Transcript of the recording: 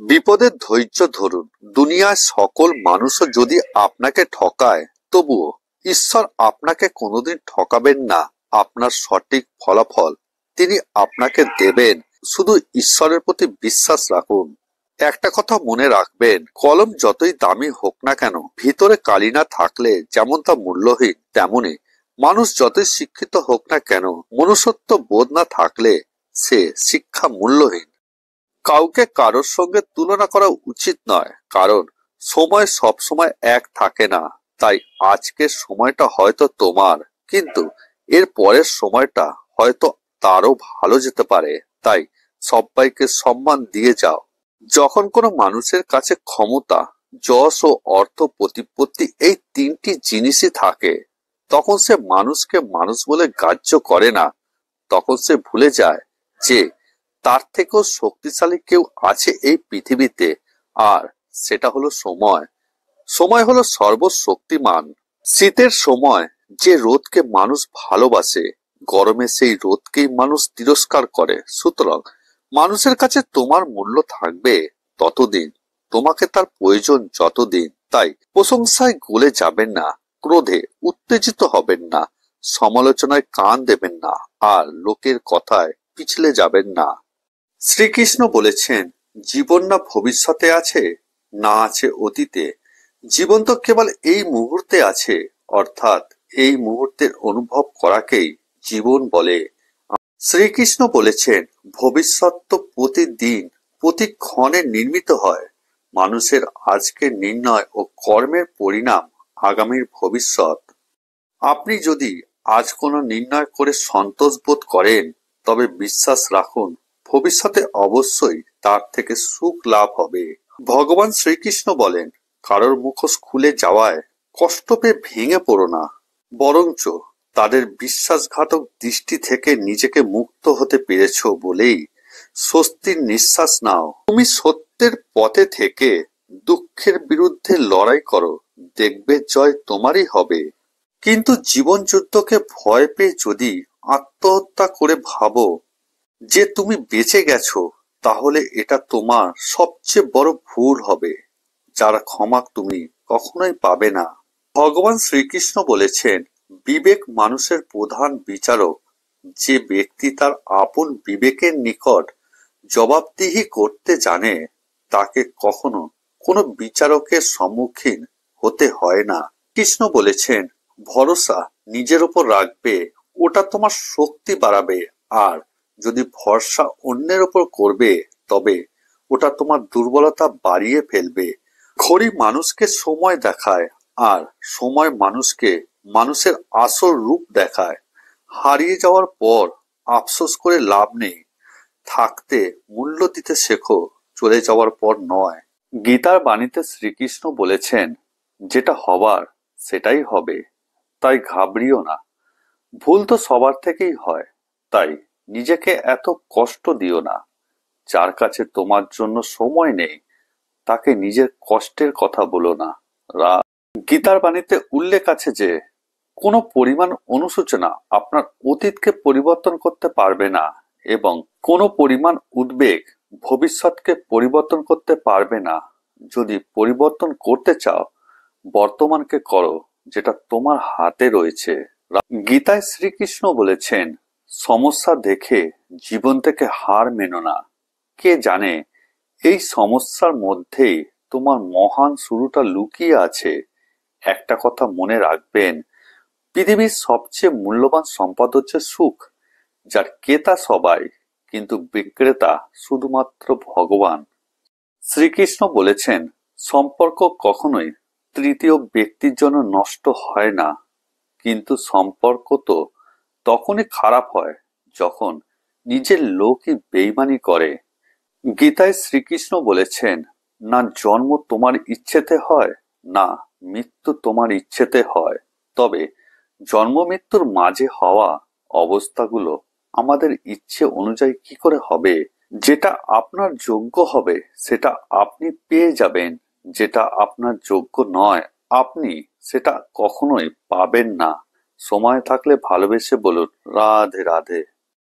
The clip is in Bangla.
বিপদের ধৈর্য ধরুন। দুনিয়ার সকল মানুষও যদি আপনাকে ঠকায়, তবুও ঈশ্বর আপনাকে কোনোদিন ঠকাবেন না। আপনার সঠিক ফলাফল তিনি আপনাকে দেবেন। শুধু ঈশ্বরের প্রতি বিশ্বাস রাখুন। একটা কথা মনে রাখবেন, কলম যতই দামি হোক না কেন, ভিতরে কালি না থাকলে যেমন তা মূল্যহীন, তেমনি মানুষ যতই শিক্ষিত হোক না কেন, মনুষ্যত্ব বোধ না থাকলে সে শিক্ষা মূল্যহীন। কাউকে কারোর সঙ্গে তুলনা করা উচিত নয়, কারণ সময় সব সময় এক থাকে না। তাই আজকের সময়টা হয়তো তোমার, কিন্তু এর পরের সময়টা হয়তো তারও ভালো যেতে পারে। তাই সবাইকে সম্মান দিয়ে যাও। যখন কোনো মানুষের কাছে ক্ষমতা, যশ ও অর্থ প্রতিপত্তি এই তিনটি জিনিসই থাকে, তখন সে মানুষকে মানুষ বলে গ্রাহ্য করে না। তখন সে ভুলে যায় যে তার থেকেও শক্তিশালী কেউ আছে এই পৃথিবীতে, আর সেটা হলো সময়। সময় হলো সর্বশক্তিমান। শীতের সময় যে রোদকে মানুষ ভালোবাসে, গরমে সেই রোদকেই মানুষ তিরস্কার করে। সুতরাং মানুষের কাছে তোমার মূল্য থাকবে ততদিন, তোমাকে তার প্রয়োজন যতদিন। তাই প্রশংসায় গলে যাবেন না, ক্রোধে উত্তেজিত হবেন না, সমালোচনায় কান দেবেন না, আর লোকের কথায় পিছলে যাবেন না। শ্রীকৃষ্ণ বলেছেন, জীবন না ভবিষ্যতে আছে, না আছে অতীতে। জীবন তো কেবল এই মুহূর্তে আছে, অর্থাৎ এই মুহূর্তের অনুভব করাকেই জীবন বলে। শ্রীকৃষ্ণ বলেছেন, ভবিষ্যৎ তো প্রতিদিন প্রতিক্ষণে নির্মিত হয়। মানুষের আজকের নির্ণয় ও কর্মের পরিণাম আগামীর ভবিষ্যৎ। আপনি যদি আজ কোনো নির্ণয় করে সন্তোষ বোধ করেন, তবে বিশ্বাস রাখুন ভবিষ্যতে অবশ্যই তার থেকে সুখ লাভ হবে। ভগবান শ্রীকৃষ্ণ বলেন, কারোর মুখোশ খুলে যাওয়ায় কষ্ট পেয়ে ভেঙে পড়ো না, বরঞ্চ তাদের বিশ্বাসঘাতক দৃষ্টি থেকে নিজেকে মুক্ত হতে পেরেছ বলেই স্বস্তির নিঃশ্বাস নাও। তুমি সত্যের পথে থেকে দুঃখের বিরুদ্ধে লড়াই করো, দেখবে জয় তোমারই হবে। কিন্তু জীবন যুদ্ধকে ভয় পেয়ে যদি আত্মহত্যা করে ভাবো যে তুমি বেঁচে গেছো, তাহলে এটা তোমার সবচেয়ে বড় ভুল হবে, যার ক্ষমা তুমি কখনোই পাবে না। ভগবান শ্রীকৃষ্ণ বলেছেন, বিবেক মানুষের প্রধান বিচারক। যে ব্যক্তি তার আপন বিবেকের নিকট জবাবদিহি করতে জানে, তাকে কখনো কোনো বিচারকের সম্মুখীন হতে হয় না। কৃষ্ণ বলেছেন, ভরসা নিজের উপর রাখবে, ওটা তোমার শক্তি বাড়াবে, আর যদি ভরসা অন্যের উপর করবে, তবে ওটা তোমার দুর্বলতা বাড়িয়ে ফেলবে। ঘড়ি মানুষকে সময় দেখায়, আর সময় মানুষকে মানুষের আসল রূপ দেখায়। হারিয়ে যাওয়ার পর আফসোস করে লাভ নেই, থাকতে মূল্য দিতে শেখো, চলে যাওয়ার পর নয়। গীতার বাণীতে শ্রীকৃষ্ণ বলেছেন, যেটা হবার সেটাই হবে, তাই ঘাবড়িও না। ভুল তো সবার থেকেই হয়, তাই নিজেকে এত কষ্ট দিও না। যার কাছে তোমার জন্য সময় নেই, তাকে নিজের কষ্টের কথা বলো না। গীতার বাণীতে উল্লেখ আছে যে কোনো পরিমাণ অনুশোচনা আপনার অতীতকে পরিবর্তন করতে পারবে না, এবং কোনো পরিমাণ উদ্বেগ ভবিষ্যৎকে পরিবর্তন করতে পারবে না। যদি পরিবর্তন করতে চাও, বর্তমানকে করো, যেটা তোমার হাতে রয়েছে। গীতায় শ্রীকৃষ্ণ বলেছেন, সমস্যা দেখে জীবন থেকে হার মেনো না। কে জানে এই সমস্যার মধ্যেই তোমার মহান শুরুটা লুকিয়ে আছে। একটা কথা মনে রাখবেন, পৃথিবীর সবচেয়ে মূল্যবান সম্পদ হচ্ছে সুখ, যার ক্রেতা সবাই, কিন্তু বিক্রেতা শুধুমাত্র ভগবান। শ্রীকৃষ্ণ বলেছেন, সম্পর্ক কখনোই তৃতীয় ব্যক্তির জন্য নষ্ট হয় না, কিন্তু সম্পর্ক তো তখনই খারাপ হয় যখন নিজের লোকই বেইমানি করে। গীতায় শ্রীকৃষ্ণ বলেছেন, না জন্ম তোমার ইচ্ছেতে হয়, না মৃত্যু তোমার ইচ্ছেতে হয়, তবে জন্ম মৃত্যুর মাঝে হওয়া অবস্থাগুলো আমাদের ইচ্ছে অনুযায়ী কি করে হবে? যেটা আপনার যোগ্য হবে সেটা আপনি পেয়ে যাবেন, যেটা আপনার যোগ্য নয় আপনি সেটা কখনোই পাবেন না। সময় থাকলে ভালোবেসে বলুন, রাধে রাধে।